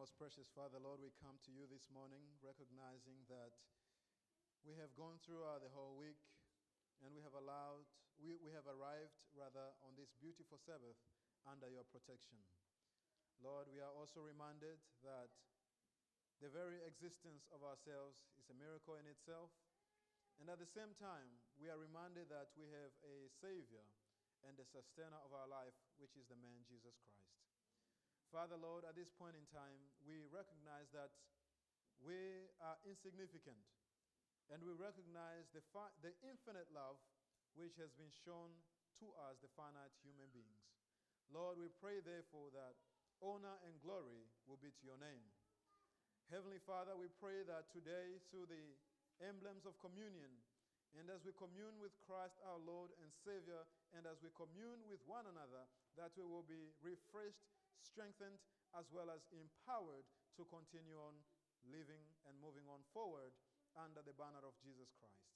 most precious Father, Lord, we come to you this morning recognizing that we have gone through the whole week and we have arrived on this beautiful Sabbath under your protection. Lord, we are also reminded that the very existence of ourselves is a miracle in itself. And at the same time, we are reminded that we have a Savior and the sustainer of our life, which is the man Jesus Christ. Father, Lord, at this point in time, we recognize that we are insignificant, and we recognize the infinite love which has been shown to us, the finite human beings. Lord, we pray therefore that honor and glory will be to your name. Heavenly Father, we pray that today, through the emblems of communion, and as we commune with Christ our Lord and Savior, and as we commune with one another, that we will be refreshed, strengthened, as well as empowered to continue on living and moving on forward under the banner of Jesus Christ.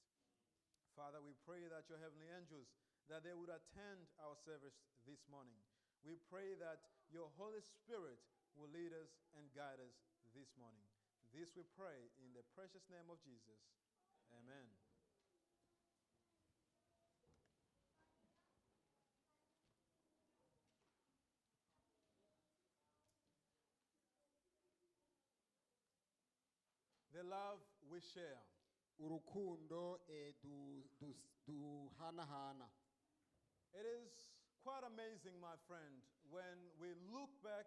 Father, we pray that your heavenly angels, that they would attend our service this morning. We pray that your Holy Spirit will lead us and guide us this morning. This we pray in the precious name of Jesus. Amen. The love we share. Urukundo duhanahana. It is quite amazing, my friend, when we look back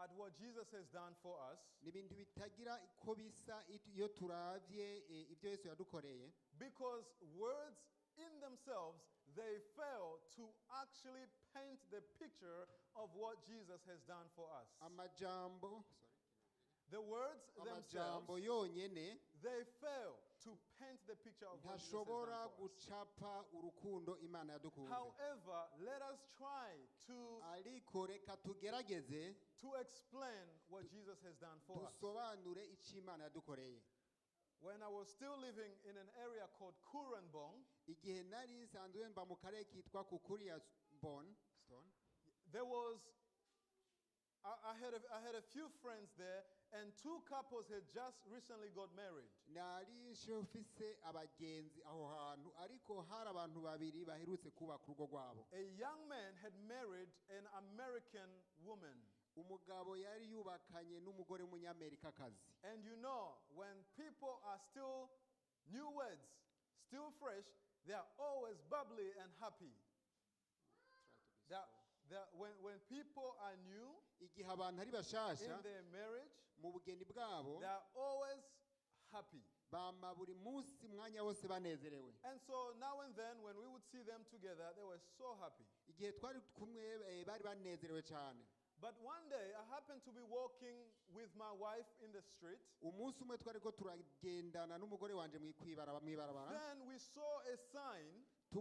at what Jesus has done for us. Nibintu bitagira ko bisa iyo turavye ibyo Yesu yadukoreye. Because words in themselves, they fail to actually paint the picture of what Jesus has done for us. The words themselves, they fail to paint the picture of what Jesus has done for us. However, let us try to explain what Jesus has done for us. When I was still living in an area called Kuranbong, there was I had a few friends there, and two couples had just recently got married. A young man had married an American woman. And you know, when people are still newlyweds, still fresh, they are always bubbly and happy. When people are new in their marriage, they are always happy. And so now and then, when we would see them together, they were so happy. But one day, I happened to be walking with my wife in the street. Then we saw a sign. In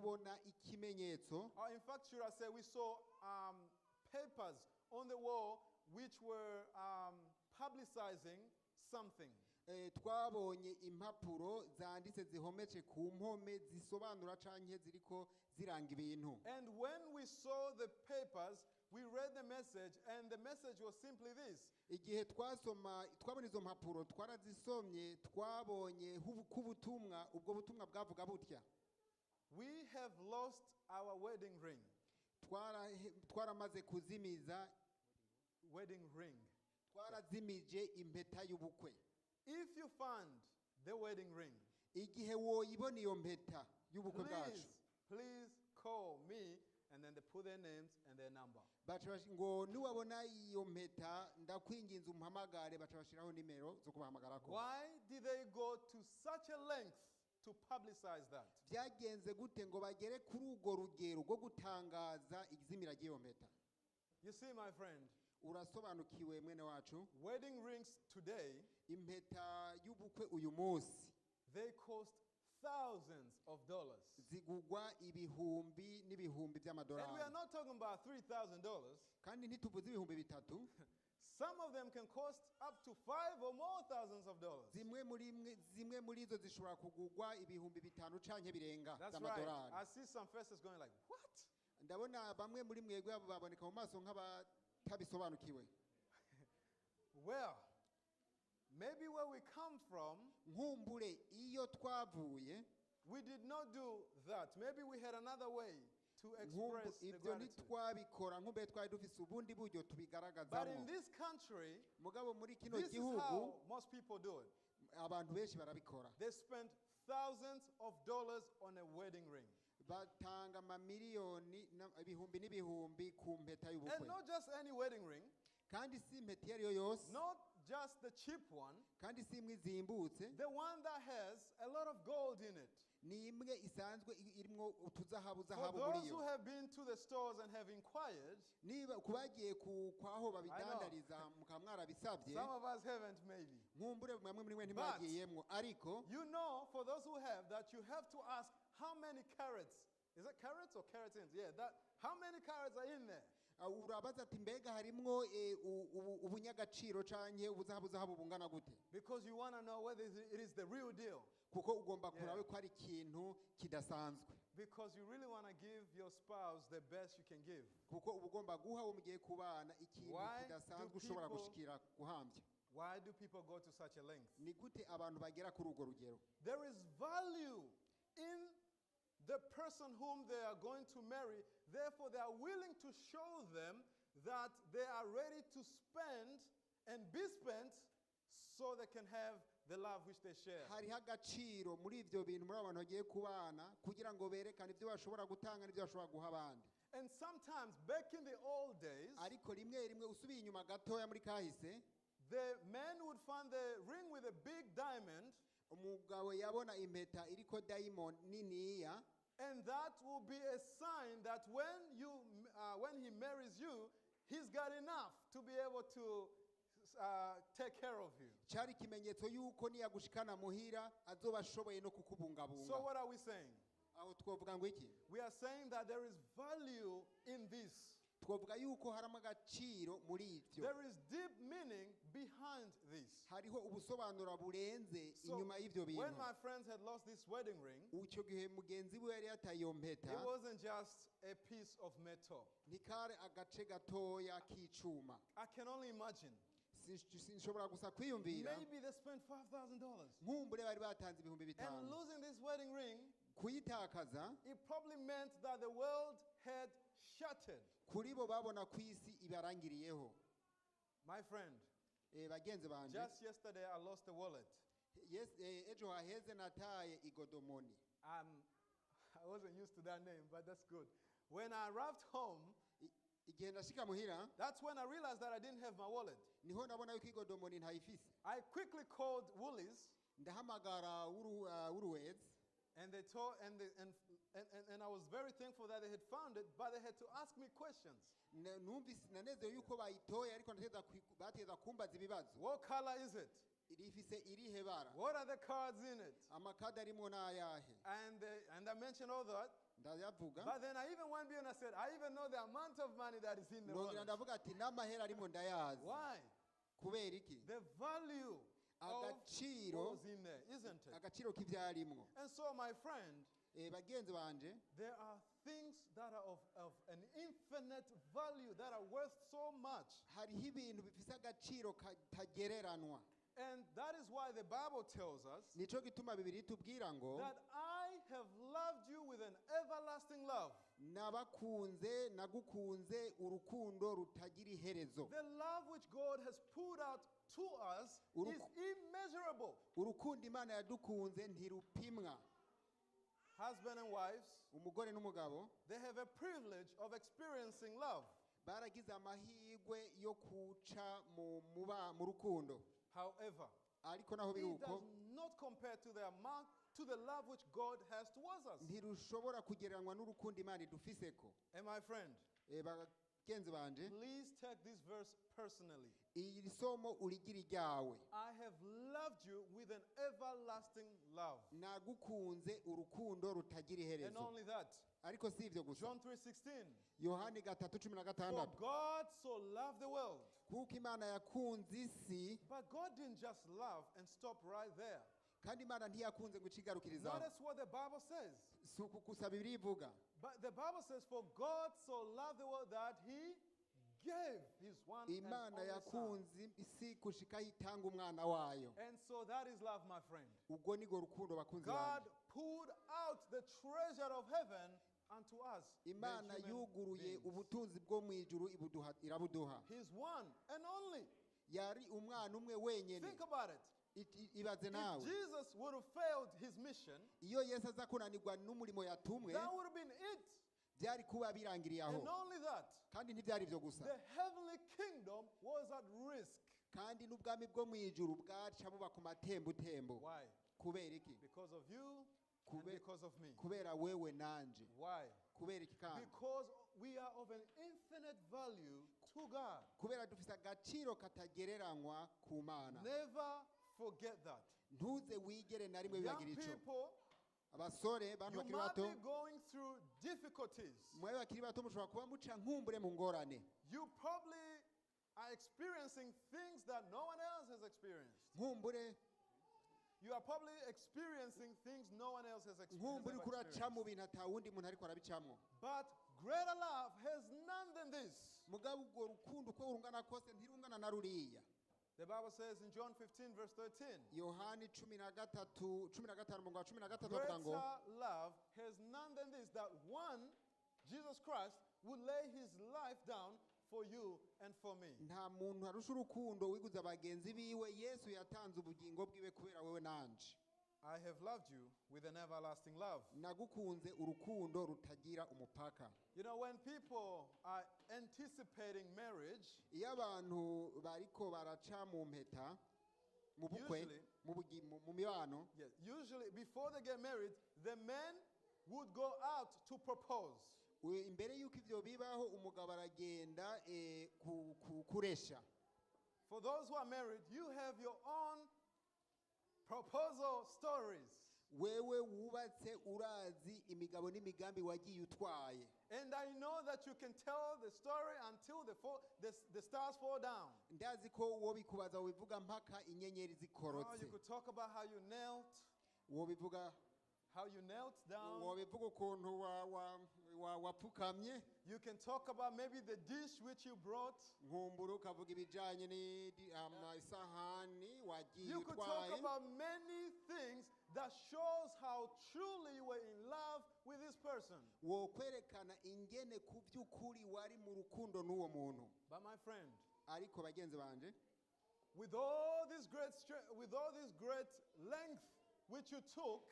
fact, should I say, we saw papers on the wall which were publicizing something. And when we saw the papers, we read the message, and the message was simply this. We have lost our wedding ring. Wedding ring. If you find the wedding ring, please call me, and then they put their names and their number. Why did they go to such a length to publicize that? You see, my friend, wedding rings today, they cost thousands of dollars. And we are not talking about $3,000. Some of them can cost up to $5,000 or more thousands of dollars. That's right. I see some faces going like, what? well, maybe where we come from, nkumbure iyo twavuye we did not do that. Maybe we had another way to nkumbu express the ibyo gratitude. ntitwabikora nk'ubwo twari dufise ubundi buryo But in tubigaragazamo this country, mugabo muri kino this is gihugu how most people do it. abantu benshi barabikora They spend thousands of dollars on a wedding ring. batanga amamiliyoni ibihumbi n'ibihumbi ku mpeta And y'ubukwe not just any wedding ring, kandi si impeta iyo ari yo yose not just the cheap one, kandi si imwe izimbutse the one that has a lot of gold in it. ni imwe isanzwe irimo utuzahabu For zahabu muri those who yo have been to the stores and have inquired, niba kubagiye kwaho babidandariza mukaba mwarabisabye some of us haven't maybe. nkumbure mwamwe muri mwe ntimwagiyemwo ariko You know, for those who have, that you have to ask how many carats. Is it carats or keratins? Yeah, that. How many carats are in there? urabaza ati mbega harimwo ubunyagaciro canke ubuzahabu bungana gute Because you want to know whether it is the real deal. kuko ugomba Yeah. kurabe ko ari ikintu kidasanzwe Because you really want to give your spouse the best you can give. kuko uba ugomba guha uwo mugiye kubana ikintu Why kidasanzwe do ushobora people- gushikira guhambya Why do people go to such a length? ni gute abantu bagera kuri urwo rugero There is value in the person whom they are going to marry. Therefore, they are willing to show them that they are ready to spend and be spent so they can have the love which they share. hariho agaciro muri ibyo bintu muri abantu bagiye kubana kugira ngo berekane ibyo bashobora gutanga n'ibyo bashobora guha abandi And sometimes, back in the old days, ariko rimwe rimwe usubiye inyuma gatoya muri kahise the man would find the ring with a big diamond, umugabo yabona impeta iriko diamond niniya and that will be a sign that when he marries you, he's got enough to be able to take care of you. cyari ikimenyetso yuko niyagushikana muhira azoba ashoboye no So kukubungabunga what are we saying? aho twovuga ngo iki We are saying that there is value in this. twovuga yuko harimo agaciro muri ibyo There is deep meaning behind this. hariho ubusobanuro burenze So inyuma y'ibyo when bintu my friends had lost this wedding ring, icyo gihe mugenzi we yari yataye iyo mpeta it wasn't just a piece of metal. ntikare agace gatoya k'icuma I can only imagine. sinshobora gusa kwiyumvira Maybe they spent $5,000. nkumbure bari batanze ibihumbi And bitanu losing this wedding ring, kuyitakaza it probably meant that the world had shattered. kuri bo babona ku isi ibarangiriyeho My friend, bagenzi banje just yesterday I lost a wallet. ejo haheze nataye igodomoni I wasn't used to that name, but that's good. When I arrived home, igihe ndashika muhira that's when I realized that I didn't have my wallet. niho nabona yuko igodomoni ntayifise I quickly called Woolies, ndahamagara uruwezi and they told, and I was very thankful that they had found it, but they had to ask me questions. numvise nanezerewe yuko bayitoye ariko bategeza kumbaza ibibazo What color is it? irifise irihe bara What are the cards in it? amakadi arimo n'ayahe And I mentioned all that. ndayavuga But then I even went beyond and I said, I even know the amount of money that is in the nongera wallet. ndavuga ati n'amahera arimo ndayazi Why? kubera iki The value of agaciro what was in there, isn't it? agaciro k'ibyarimwo And so, my friend, bagenzi banje there are things that are of an infinite value that are worth so much. hariho ibintu bifise agaciro katagereranwa And that is why the Bible tells us nico gituma bibiri itubwira ngo that I have loved you with an everlasting love. nagukunze urukundo rutagira iherezo The love which God has poured out to us is immeasurable. urukundo imana yadukunze ntirupimwa Husband and wives, umugore n'umugabo they have a privilege of experiencing love. baragize amahirwe yo kuca mu rukundo However, ariko naho biri it uko does not compare to the amount, to the love which God has towards us. ntirushobora kugereranywa n'urukundo imana idufiseko And my friend, bagenzi banje please take this verse personally. iri somo urigira iryawe I have loved you with an everlasting love. nagukunze urukundo rutagira And iherezo only that, ariko si ibyo gusa John 3:16. yohani 3:16 For God so loved the world. kuko imana yakunze isi But God didn't just love and stop right there. kandi imana ntiyakunze ngo icigarukirizaho Notice what the Bible says. si uku gusa bibiri ivuga But the Bible says, for God so loved the world that he gave his one and imana only son. yakunze isi gushika itanga umwana wayo. And so that is love, my friend. Ubwo nigo rukundo bakunzi God banje. poured out the treasure of heaven unto us, the Imana human yuguruye beings. ubutunzi bwo mu ijuru irabuduha. His one and only. Yari umwana umwe wenyene. Think about it. Ibaze If nawe. Jesus would have failed his mission, Iyo Yesu aza kunanirwa n'umurimo yatumwe, that would have been it. byari kuba birangiriye aho. And not only that, Kandi ntibyari byo gusa. the heavenly kingdom was at risk. Kandi n'ubwami bwo mu ijuru bwaca buba ku matembutembo. Why? Kubera iki? Because of you and Kube- because of me. Kubera wewe nanje. Why? Kubera iki kandi? Because we are of an infinite value to God. Kubera dufise agaciro katagereranywa ku Mana. Never forget that. Ntuze wigere na rimwe Young wibagira ico. people, Abasore bantu you bakiri might bato, be going through difficulties. mwe bakiri bato mushobora kuba muca nkumbure mu ngorane. You probably are experiencing things that no one else has experienced. Nkumbure You are probably experiencing things no one else has nkumbure experienced. kuraca mu bintu atawundi muntu ariko arabicamwo. But greater love has none than this. Mugabo ubwo rukundo uko urungana kose ntirungana na ruriya. The Bible says in John 15, verse 13, Yohani 13:15 greater avuga ngo love has none than this, that one, Jesus Christ, would lay his life down for you and for me. nta muntu arusha urukundo wiguza bagenzi biwe. Yesu yatanze ubugingo bwiwe kubera wewe nanje. I have loved you with an everlasting love. Nagukunze urukundo rutagira umupaka. You know, when people are anticipating marriage, Iyo abantu bariko baraca mu mpeta mu bukwe Usually- mu mibano, yes, usually before they get married, the men would go out to propose. imbere y'uko ivyo bibaho umugabo aragenda kuresha. For those who are married, you have your own proposal stories. Wewe wubatse urazi imigabo n'imigambi wagiye utwaye. And I know that you can tell the story until the stars fall down. Ndazi ko uwo bikubaza wobivuga mpaka inyenyeri Oh, zikorotse. you could talk about how you knelt down. wobivuga ukuntu wapfukamye. You can talk about maybe the dish which you brought. Nkumbura ukavuga ibijanye n'isahani wagiye You could talk utwaye. about many things that shows how truly you were in love with this person. Wokwerekana ingene ku by'ukuri wari mu rukundo n'uwo muntu. But my friend, Ariko bagenzi banje, with all this great length which you took,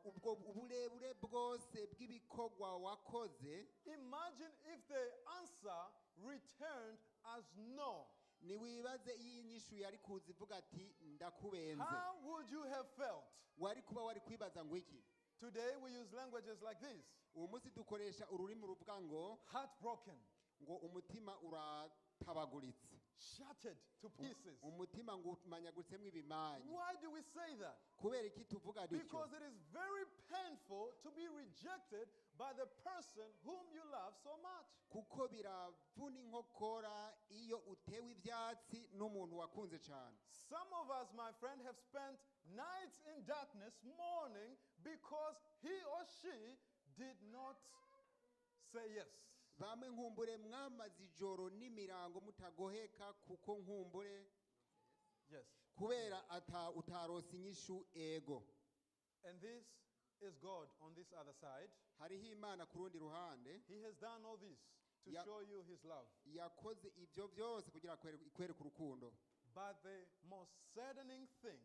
ubwo uburebure bwose bw'ibikorwa wakoze, imagine if the answer returned as no. niwibaze iyi nyishu yari kuza ivuga ati ndakubenze. How would you have felt? Wari kuba wari kwibaza ngo iki? Today we use languages like this: Uwo munsi dukoresha ururimi ruvuga ngo heartbroken, umutima uratabaguritse. shattered to pieces. Umutima ngo umanyagutsemo ibimanyi. Why do we say that? Kubera iki tuvuga dutyo? Because it is very painful to be rejected by the person whom you love so much. Kuko biravuna inkokora iyo utewe ivyatsi n'umuntu wakunze cyane. Some of us, my friend, have spent nights in darkness mourning because he or she did not say yes. Bamwe nkumbure mwamaze ijoro n'imirango mutagoheka kuko nkumbure Yes. kubera utarose inyishu ego. And this is God on this other side. Hariho Imana ku rundi ruhande He has done all this to Yeah. show you his love. yakoze ibyo byose kugira ikwereke urukundo. But the most saddening thing,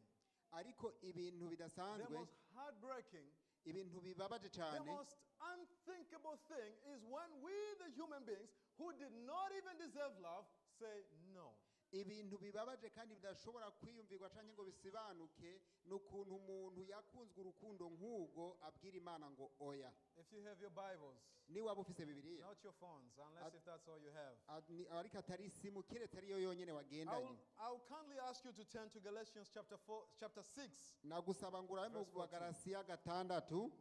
Ariko ibintu the bidasanzwe, most heartbreaking, ibintu bibabaje the cyane, most unthinkable thing is when we, the human beings, who did not even deserve love, say no. ibintu bibabaje kandi bidashobora kwiyumvirwa canke ngo bisibanuke n'ukuntu umuntu yakunzwe urukundo nk'ubwo abwira Imana ngo oya. If you have your Bibles, Ni waba ufise Bibiliya, not your phones, unless if that's all you have. ariko atari isimu kiretse ariyo yonyene wagendanye. I will kindly ask you to turn to Galatians chapter 6. Nagusaba ngo urabe mu Verse 14. Bagalatiya 6.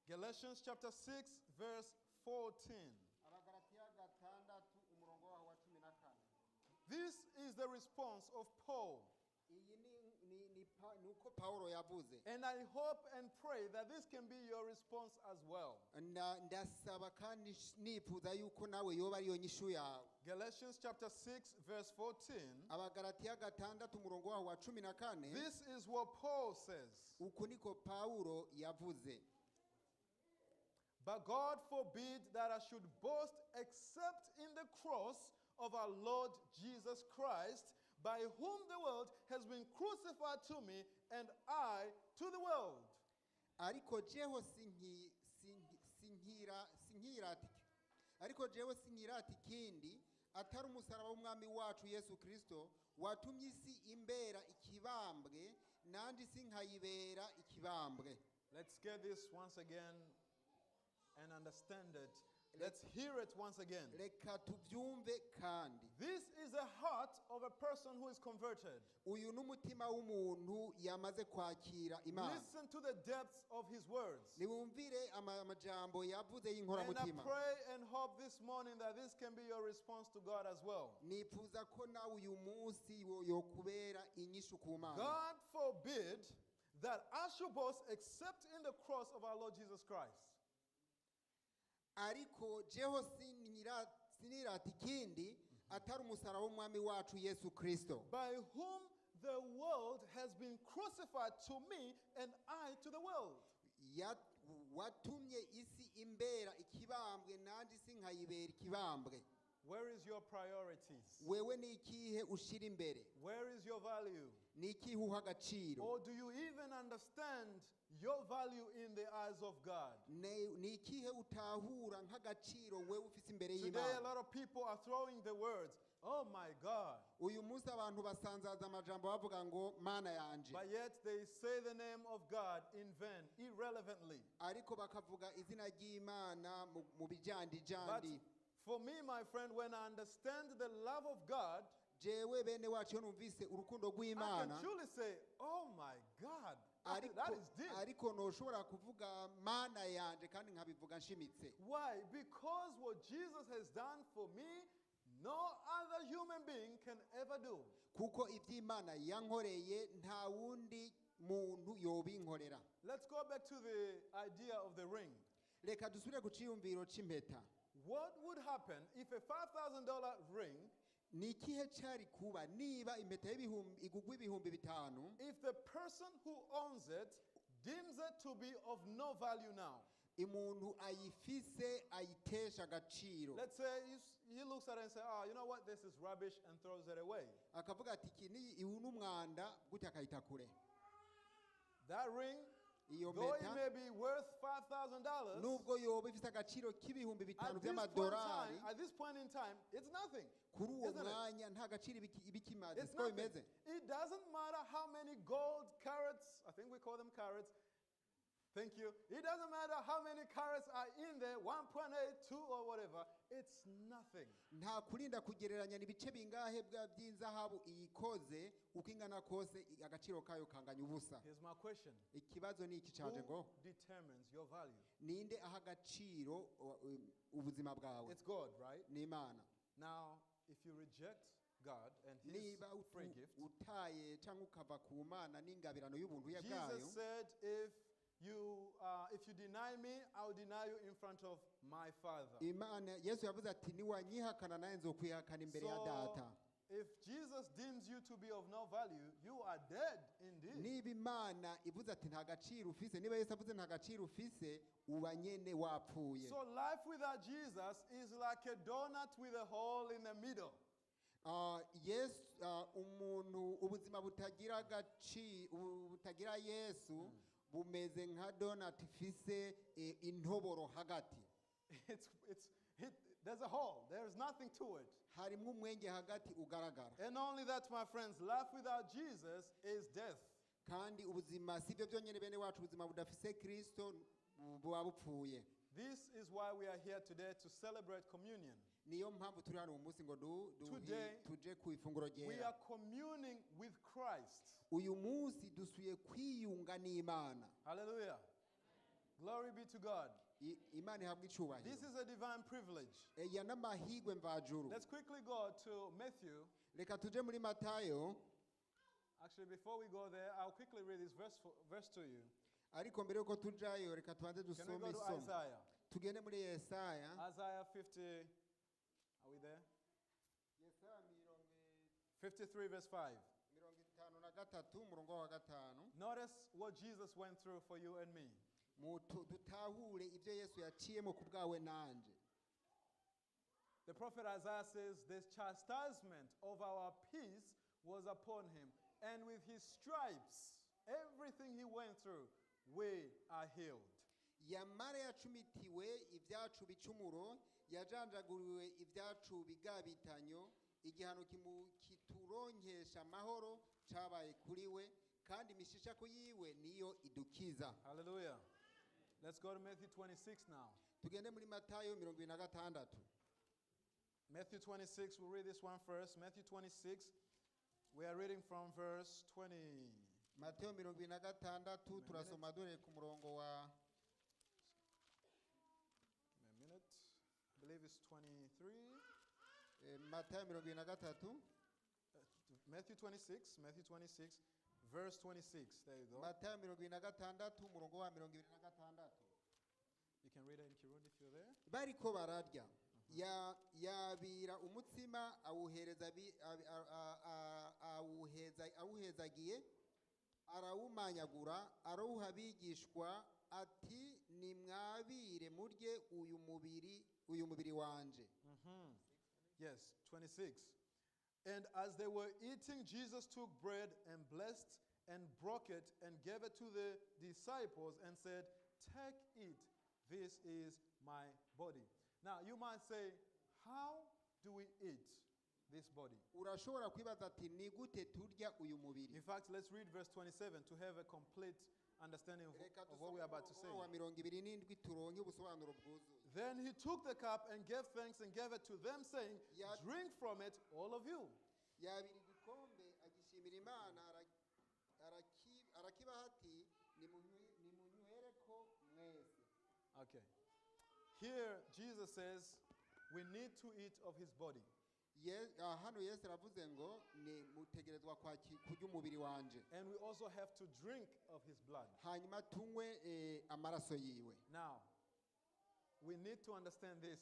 Galatians chapter 6, verse 14. Abagalatiya 6 umurongo waho wa 14. This is the response of Paul. Iyi ni nuko Pawulo yavuze. And I hope and pray that this can be your response as well. Ndasaba kandi nifuza yuko nawe yoba ariyo nyishu yawe. Galatians chapter 6 verse 14. Abagalatiya 6:14. This is what Paul says. Uko niko Pawulo yavuze. But God forbid that I should boast except in the cross of our Lord Jesus Christ, by whom the world has been crucified to me and I to the world. Ariko jeho sinkirata ikindi atari umusaraba w'umwami wacu Yesu Kristo watumye isi imbera ikibambwe nandi sinkayibera ikibambwe. Let's get this once again and understand it. Let's hear it once again. Reka tubyumve kandi. This is the heart of a person who is converted. Uyu n'umutima w'umuntu yamaze kwakira Imana. Listen to the depths of his words. Niwumvire amajambo yavuze And I y'inkoramutima. pray and hope this morning that this can be your response to God as well. Nifuza ko nawe uyu munsi yokubera inyishu ku Mana. God forbid that I should boast except in the cross of our Lord Jesus Christ. Ariko jeho sinirata ikindi atari umusaraba w'umwami wacu Yesu Kristo. By whom the world has been crucified to me and I to the world. Watumye isi imbera ikibambwe nandi sinkayibera ikibambwe. Where is your priorities? Wewe ni ikihe ushira imbere? Where is your value? Ni ikihe uha agaciro? Or do you even understand your value in the eyes of God? Ni ikihe utahura nk'agaciro wewe ufise imbere Today a y'Imana? lot of people are throwing the words, oh my God. Uyu munsi abantu basanzaza amajambo bavuga ngo Mana yanje. But yet they say the name of God in vain, irrelevantly. Ariko bakavuga izina ry'Imana mu But bijandijandi. for me, my friend, when I understand the love of God, Jewe bene wacu iyo numvise urukundo I can rw'Imana, truly say, oh my God, that is deep. ariko ntushobora kuvuga Mana yanje kandi nkabivuga nshimitse. Why? Because what Jesus has done for me, no other human being can ever do. Kuko iby'Imana yankoreye nta wundi muntu yobinkorera. Let's go back to the idea of the ring. Reka dusubire ku ciyumviro c'impeta. What would happen if a $5,000 ring, Ni ikihe cyari kuba niba impeta igugwa ibihumbi 5 if the person who owns it deems it to be of no value now? umuntu ayifise ayitesha agaciro, Let's say he looks at it and says, oh, you know what, this is rubbish, and throws it away. akavuga ati iki ni iwu n'umwanda gutya akayita kure. That ring, Iyo though it mpeta may be worth $5,000, nubwo yoba ifite agaciro k'ibihumbi 5 by'amadolari, at this point in time, it's nothing. kuri uwo Isn't it? mwanya nta gaciro ibikimaze. It's Siko nothing. bimeze. It doesn't matter how many gold carats, I think we call them carats. Thank you. It doesn't matter how many carats are in there, 1.8, 2 or whatever. It's nothing. Nta kurinda kugereranya n'ibice bingahe by'inzahabu iyikoze uko ingana kose agaciro kayo kanganya ubusa. Here's my question. Ikibazo ni iki cyaje ngo Who determines your value? ninde aha agaciro ubuzima bwawe? It's God, right? Ni Imana. Now, if you reject God and His Niba free gift, utaye cyangwa ukava ku Mana n'ingabirano y'ubuntu ya bwayo, Jesus said, if you deny me, I'll deny you in front of my Father. Imana Yesu yavuze ati niwanyihakana naye nzokwihakana imbere ya data. If Jesus deems you to be of no value, you are dead indeed. Niba Imana ivuze ati nta gaciro ufise, niba Yesu avuze nta gaciro ufise, uba nyene wapfuye. So life without Jesus is like a donut with a hole in the middle. Umuntu ubuzima butagira Yesu bumeze nka donut ifise intoboro hagati. There's a hole. There's nothing to it. Harimwo umwenge hagati ugaragara. And only that, my friends, life without Jesus is death. Kandi ubuzima sibyo byonyene bene wacu, ubuzima budafise Kristo buba bupfuye. This is why we are here today to celebrate communion. Niyo mpamvu turi hano umunsi ngo Today, tuje ku ifunguro We ryera. are communing with Christ. Uyu munsi dusuye kwiyunga n'Imana. Hallelujah. Glory be to God. Imana ihabwa icubahiro. This is a divine privilege. Eya n'amahigwe mvajuru. Let's quickly go to Matthew Reka tuje muri Matayo Actually, before we go there, I'll quickly read this verse to you. ariko mbere yuko tujayo reka tubanze Can we dusome go to isomo Isaiah? tugende muri yesaya Isaiah 50. Are we there? yesaya 53, verse 5. 53 umurongo wa gatanu Notice what Jesus went through for you and me. dutahure ibyo yesu yaciyemo ku bwawe nanje. The prophet Isaiah says, "The chastisement of our peace was upon him, and with his stripes, everything he went through, we are healed." yamara yacumitiwe ibyacu bicumuro yajanjaguriwe ibyacu bigabitanyo igihano kituronkesha amahoro cabaye kuri we kandi imishishako yiwe niyo idukiza. Hallelujah. Let's go to Matthew 26 now. tugende muri matayo 26 Matthew 26, we'll read this one first. Matthew 26, we are reading from verse 20. matayo 26 turasoma dore ku murongo wa Give me a minute. I believe it's 23. matayo 26 Matthew 26, verse 26. There you go. matayo 26 umurongo wa 26 You can read it in Kirundi if you're there. bariko bararya yabira umutsima awuhezagiye arawumanyagura arawuha abigishwa ati nimwabire murye uyu mubiri wanje. Yes, 26. And as they were eating, Jesus took bread and blessed and broke it and gave it to the disciples and said, "Take, eat. This is my body." Now, you might say, how do we eat this body? urashobora kwibaza ati ni gute turya uyu mubiri. In fact, let's read verse 27 to have a complete understanding Reka of what we're about to say. wa 27 turonke ubusobanuro bwuzuye. Then he took the cup and gave thanks and gave it to them, saying, Ya- "Drink from it, all of you. yabira igikombe agishimira imana arakibaha ati nimunywereko mwese. Okay. Here, Jesus says, we need to eat of his body. hano yesu aravuze ngo ni mutegerezwa kurya umubiri wanje And we also have to drink of his blood. hanyuma tunywe amaraso yiwe. Now, we need to understand this.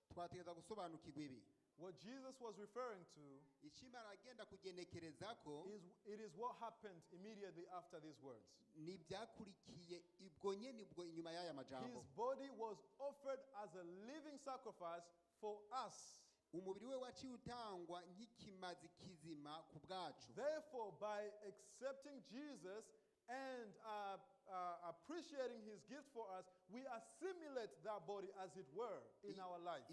twategereza gusobanukirwa ibi. What Jesus was referring to ikimara agenda kugenekereza ko it is what happened immediately after these words. ni byakurikiye ubwo nyene ubwo inyuma y'aya majambo. His body was offered as a living sacrifice for us. umubiri we waciye utangwa nk'ikimazi kizima ku bwacu. Therefore, by accepting Jesus and appreciating his gift for us, we assimilate that body as it were in our life.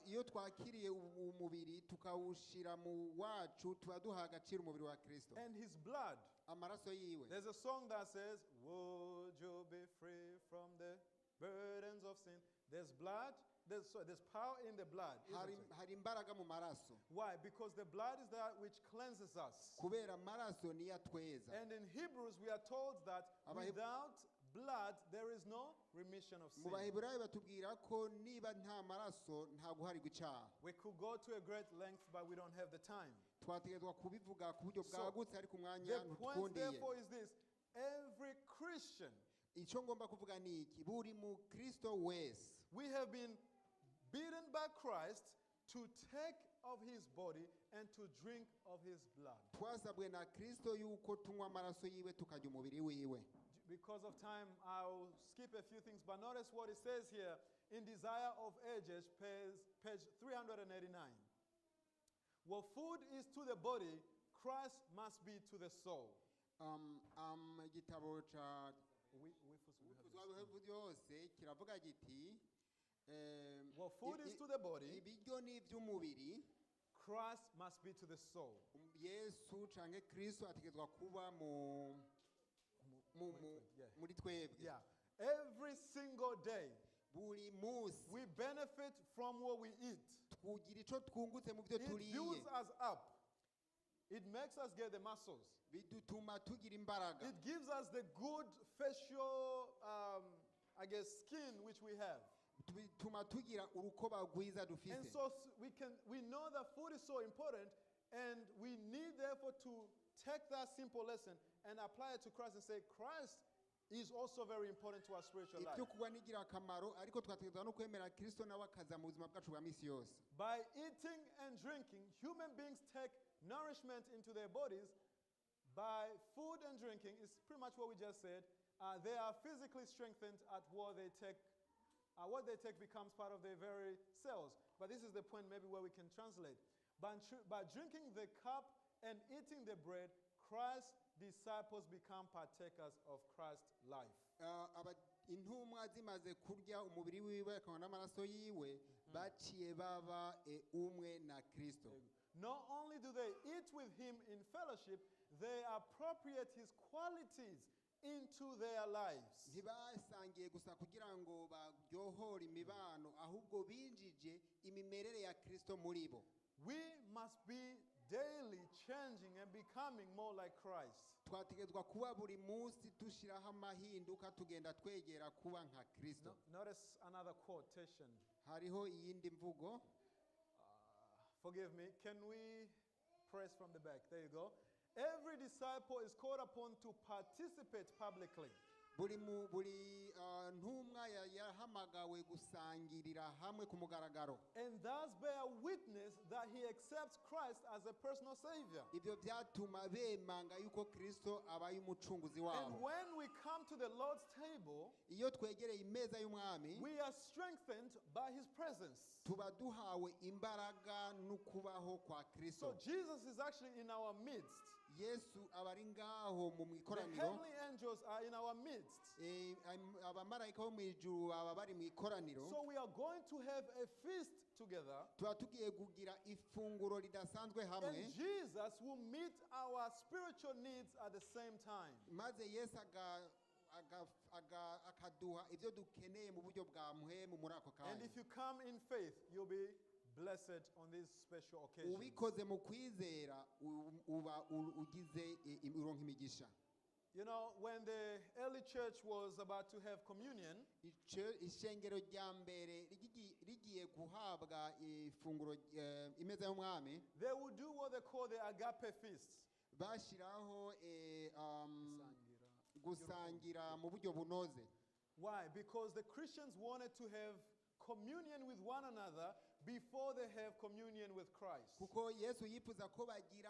iyo twakiriye umubiri tukawushira mu wacu tuba duha agaciro umubiri wa kristo. And his blood. amaraso yiwe. There's a song that says, "Would you be free from the burdens of sin?" There's blood. There's power in the blood. Isn't it? hari imbaraga mu maraso. Why? Because the blood is that which cleanses us. kubera amaraso niyo atweza. And in Hebrews, we are told that Abaheb- without blood, there is no remission of mu sin. baheburayo batubwira ko niba nta maraso nta guharirwa icyaha. We could go to a great length, but we don't have the time. twategerezwa kubivuga ku buryo So, bwagutse ariko umwanya The point, ntukundiye. therefore, is this: every Christian, icyo ngomba kuvuga ni iki, buri mu kristo wese we have been beaten by Christ to take of his body and to drink of his blood. twasabwe na kristo yuko tunywa amaraso yiwe tukarya umubiri wiwe. Because of time, I'll skip a few things, but notice what it says here in Desire of Ages, page 389. What food is to the body, Christ must be to the soul. igitabo ca We byose kiravuga giti What food is to the body, ibiryo ni iby'umubiri. Christ must be to the soul. yesu canke kristo ategerezwa kuba Yeah. muri twebwe. Yeah. Every single day, buri munsi we benefit from what we eat. twugira ico twungutse mu byo It turiye. builds us up. It makes us get the muscles. bidutuma tugira imbaraga. It gives us the good facial, skin which we have. bituma tugira urukoba rwiza And dufise. so we know that food is so important, and we need therefore to take that simple lesson and apply it to Christ and say, Christ is also very important to our spiritual life. ibyo kuba nigira akamaro ariko twategerezwa no kwemera kristo nawe akaza mu buzima bwacu bwa misi yose. By eating and drinking, human beings take nourishment into their bodies. By food and drinking, is pretty much what we just said. They are physically strengthened at what they take. What they take becomes part of their very cells. But this is the point maybe where we can translate. By drinking the cup and eating the bread, Christ's disciples become partakers of Christ's life. Intumwa zimaze kurya umubiri wiwe akanywa n'amaraso yiwe baciye baba umwe na kristo. Not only do they eat with him in fellowship, they appropriate his qualities into their lives. Ntibasangiye gusa kugira ngo baryohore imibano ahubwo binjije imimerere ya kristo muri bo. We must be daily changing and becoming more like Christ. Twategetswa kuba buri munsi dushiraho amahinduka tugenda twegera kuba nka kristo. Notice another quotation. Hariho iyindi mvugo. Forgive me. Can we press from the back? There you go. Every disciple is called upon to participate publicly. Buri ntumwa yahamagawe gusangirira hamwe ku mugaragaro. And thus bear witness that he accepts Christ as a personal savior. Ibyo byatuma bemanga yuko kristo abaye umucunguzi And wabo. when we come to the Lord's table, Iyo twegereye imeza y'umwami we are strengthened by his presence. tuba duhawe imbaraga n'ukubaho kwa So kristo. Jesus is actually in our midst. Yesu abari ngaho mu The ikoraniro. heavenly angels are in our midst. Abamarayika bo mu ijuru baba bari mu ikoraniro. So we are going to have a feast together. Tuba tugiye kugira ifunguro ridasanzwe hamwe. And Jesus will meet our spiritual needs at the same time. Maze Yesu akaduha ibyo dukeneye mu buryo bwa muhemu muri ako And kanya. if you come in faith, you'll be blessed on this special occasion. Ubikoze mu kwizera uba ugize uronka imigisha. You know, when the early church was about to have communion, Ishengero rya mbere rigiye guhabwa ifunguro imeza y'umwami, they would do what they call the agape feast. bashiraho gusangira mu buryo bunoze. Why? Because the Christians wanted to have communion with one another before they have communion with Christ. Kuko Yesu yifuza ko bagira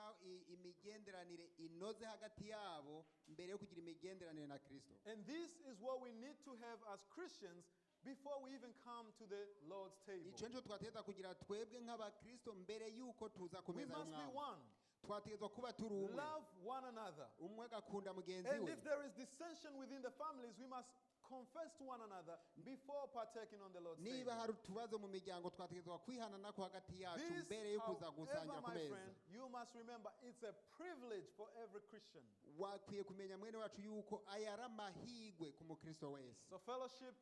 imigenderanire inoze hagati yabo mbere yo kugira imigenderanire na Kristo. And this is what we need to have as Christians before we even come to the Lord's table. Ico nico twategetswe kugira twebwe nk'abakristo mbere yuko tuza ku We meza must be y'umwami. one. Twategetswe kuba turi umwe. Love one another. Umwe agakunda mugenzi And we. if there is dissension within the families, we must confess to one another before partaking on the Lord's Niba table. hari utubazo mu miryango twategetswe kwihana nako hagati yacu This, mbere yo kuza however, gusangira ku my meza. friend, you must remember it's a privilege for every Christian. Wakwiye kumenya mwene wacu yuko aya ari amahigwe ku mukristo wese. So fellowship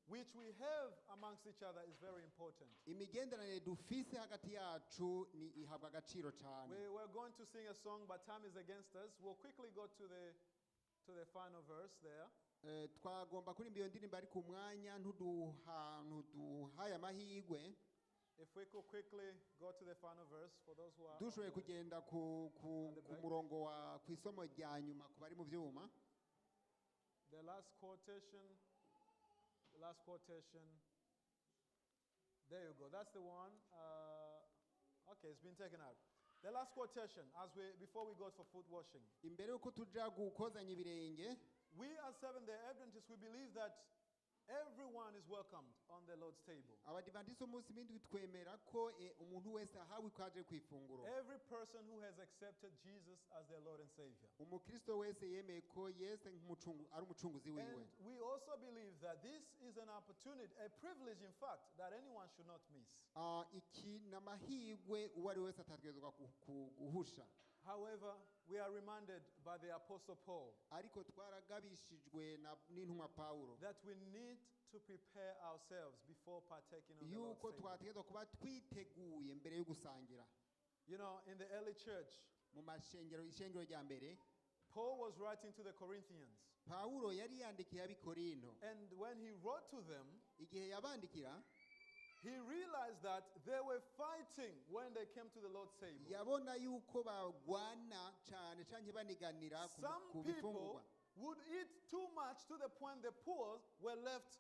which we have amongst each other is very important. Imigenderanire dufise hagati yacu ni ihabwa agaciro cyane. We're going to sing a song, but time is against us. We'll quickly go to the final verse there. Twagomba kuririmba iyo ndirimbo ari ku mwanya ntuduhaye amahigwe. If we could quickly go to the final verse for those who are Dushoboye kugenda ku murongo wa ku isomo rya nyuma ku bari mu byuma. the last quotation. There you go. That's the one. Okay, it's been taken out. The last quotation, before we go for foot washing. Imbere yuko tuja gukozanya ibirenge, We as Seventh-day Adventists, we believe that everyone is welcomed on the Lord's table. abadivantisi umunsi bindi twemera ko umuntu wese ahawe ikaje ku ifunguro. Every person who has accepted Jesus as their Lord and Savior. Umukristo wese yemeye ko Yesu ari umucunguzi wiwe. And we also believe that this is an opportunity, a privilege in fact, that anyone should not miss. Iki n'amahigwe uwo ari wese atategerezwa guhusha. However, we are reminded by the Apostle Paul Ariko twaragabishijwe n'intumwa Pawulo that we need to prepare ourselves before partaking of the Lord's yuko table. twategerezwa kuba twiteguye mbere yo gusangira. You know, in the early church, Mu ishengero rya mbere, Paul was writing to the Corinthians. Pawulo yari yandikiye ab'Ikorinto. And when he wrote to them, Igihe yabandikira, he realized that they were fighting when they came to the Lord's table. yabona yuko bagwana cyane cyangwa baniganira Some ku bifungurwa. people would eat too much to the point the poor were left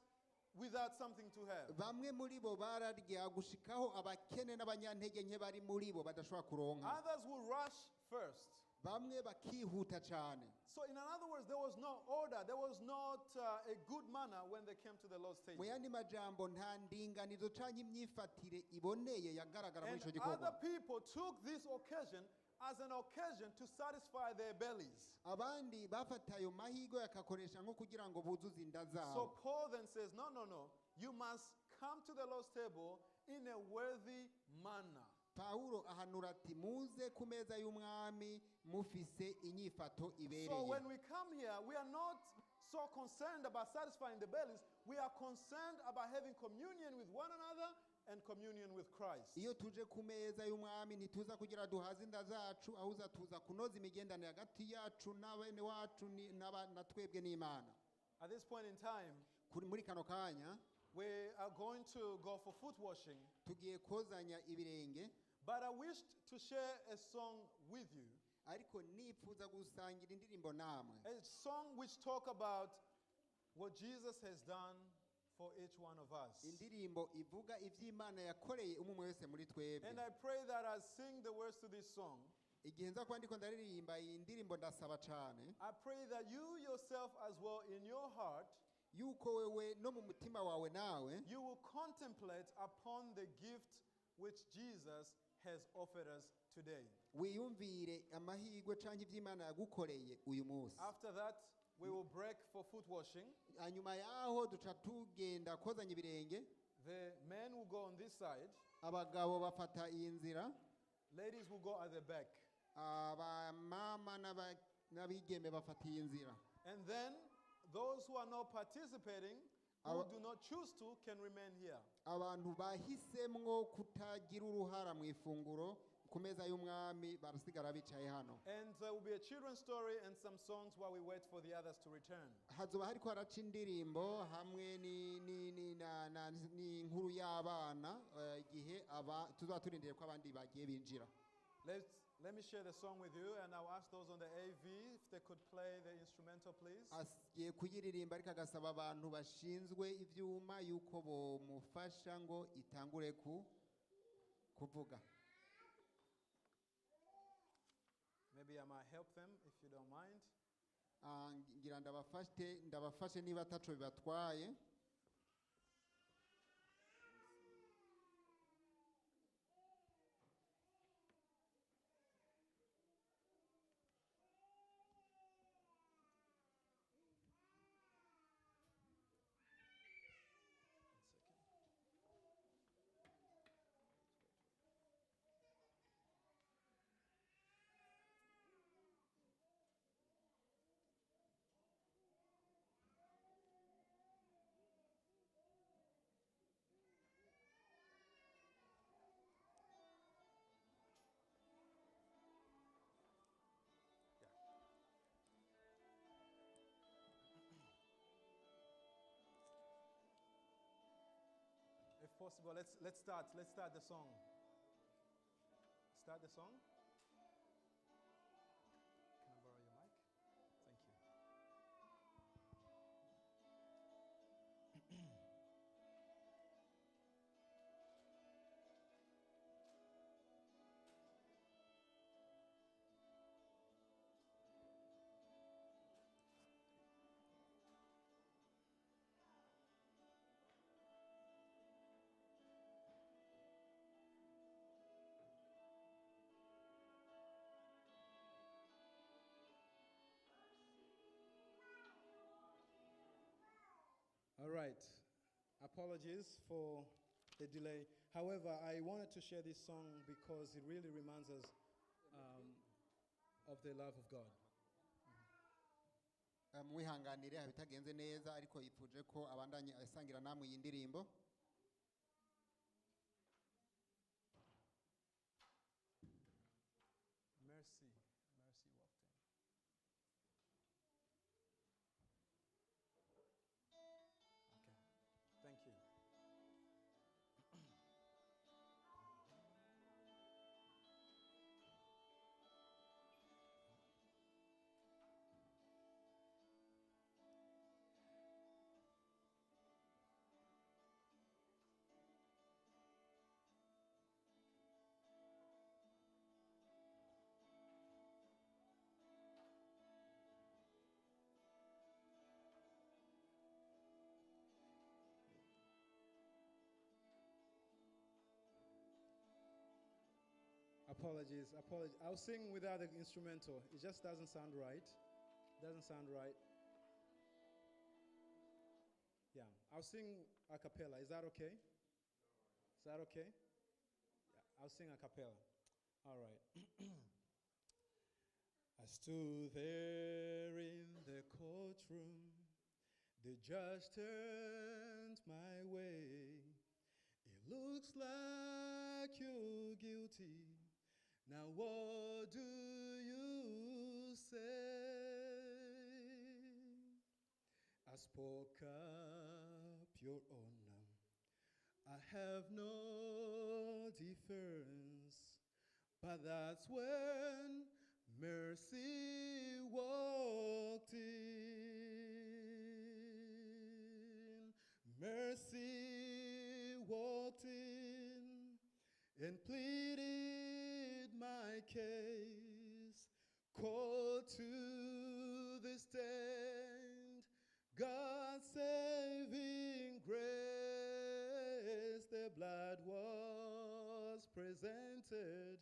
without something to have. bamwe muri bo bararya gushikaho abakene n'abanyantege nke bari muri bo badashobora kuronka. Others would rush first. bamwe bakihuta cyane. So, in other words, there was no order. There was not a good manner when they came to the Lord's table. mu yandi majambo nta ndinganizo cyangwa imyifatire iboneye yagaragara muri And icyo gikorwa. other people took this occasion as an occasion to satisfy their bellies. abandi bafata ayo mahirwe bakakoresha nko kugira ngo buzuze inda So zabo. Paul then says, no, no, no. You must come to the Lord's table in a worthy manner. pawulo ahanura ati muze ku meza y'umwami mufise inyifato So ibereye. when we come here, we are not so concerned about satisfying the bellies. We are concerned about having communion with one another and communion with Christ. iyo tuje ku meza y'umwami ntituza kugira duhaze inda zacu ahubwo tuza kunoza imigenderanire hagati yacu n'abene wacu na twebwe n'imana. At this point in time, muri kano kanya we are going to go for foot washing, tugiye kozanya ibirenge, but I wished to share a song with you, ariko nifuza gusangira indirimbo namwe, a song which talk about what Jesus has done for each one of us. indirimbo ivuga iby'imana yakoreye umwe wese muri twebwe. And I pray that as I sing the words to this song, igihe nza kuba ndiko ndaririmba iyi ndirimbo ndasaba cyane I pray that you yourself as well in your heart, yuko wewe no mu mutima wawe nawe you will contemplate upon the gift which Jesus has offered us today. wiyumvire amahirwe cyangwa iby'imana yagukoreye uyu munsi. After that, we will break for foot washing. hanyuma yaho duca tugenda kozanya ibirenge. The men will go on this side, abagabo bafata iyi nzira, ladies will go at the back. abamama n'abigeme bafata iyi nzira. And then those who are not participating, who do not choose to, can remain here. abantu bahisemwo kutagira uruhara mu ifunguro ku meza y'umwami barasigara bicaye hano. And there will be a children's story and some songs while we wait for the others to return. hazoba hariko haraca indirimbo hamwe n'inkuru y'abana igihe tuzaba turindiriye ko abandi bagiye binjira. Let me share the song with you, and I'll ask those on the AV if they could play the instrumental, please. agiye kuyiririmba ariko agasaba abantu bashinzwe ibyuma yuko bomufasha ngo itangure kuvuga. Maybe I might help them if you don't mind. ngira ndabafashe niba ataco bibatwaye. If possible, let's start the song. Start the song. Can I borrow your mic? Thank you. All right. Apologies for the delay. However, I wanted to share this song because it really reminds us of the love of God. mwihanganire habitagenze neza ariko yifuje ko abandanye asangira namwe iyi ndirimbo. Mercy walked in. Okay. Thank you. Apologies. I'll sing without the instrumental. It just doesn't sound right. Doesn't sound right. Yeah, I'll sing a cappella. Is that okay? Is that okay? Yeah, I'll sing a cappella. All right. I stood there in the courtroom. The judge turned my way. It looks like you're guilty. Now what do you say? I spoke up, Your Honor. I have no defense, but that's when mercy walked in. Mercy walked in and pleaded my case, called to the stand, God's saving grace. The blood was presented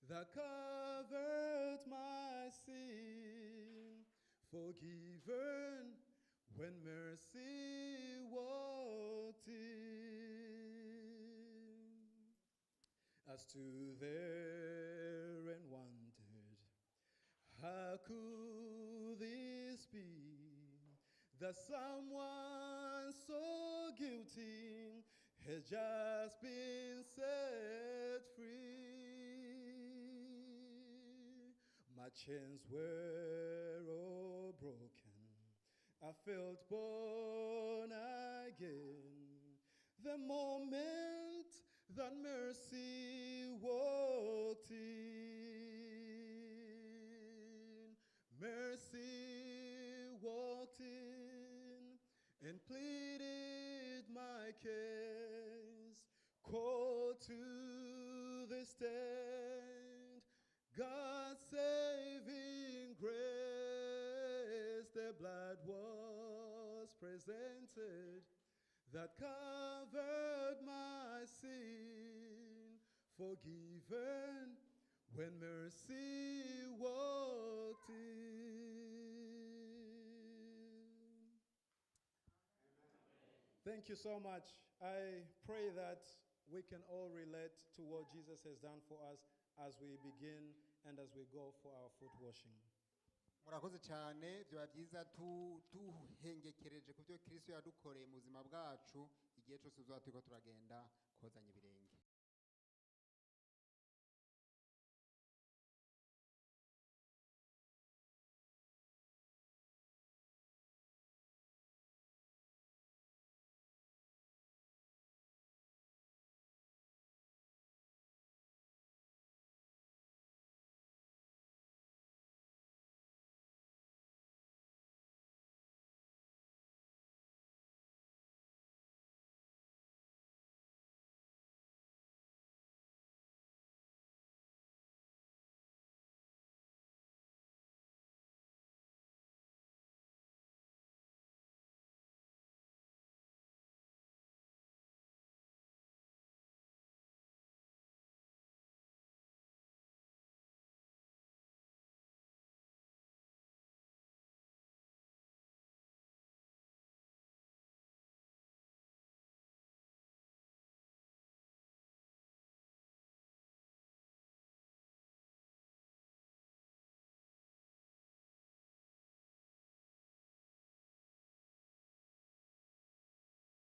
that covered my sin, forgiven when mercy walked in. I stood there and wondered, how could this be that someone so guilty has just been set free? My chains were all broken. I felt born again. The moment that mercy walked in, mercy walked in and pleaded my case, called to the stand, God's saving grace. The blood was presented that covered my sin, forgiven when mercy walked in. Thank you so much. I pray that we can all relate to what Jesus has done for us as we begin and as we go for our foot washing. murakoze cyane byaba byiza tuhengekereje ku byo Kristo yadukoreye mu buzima bwacu igihe cyose tuzaba turiko turagenda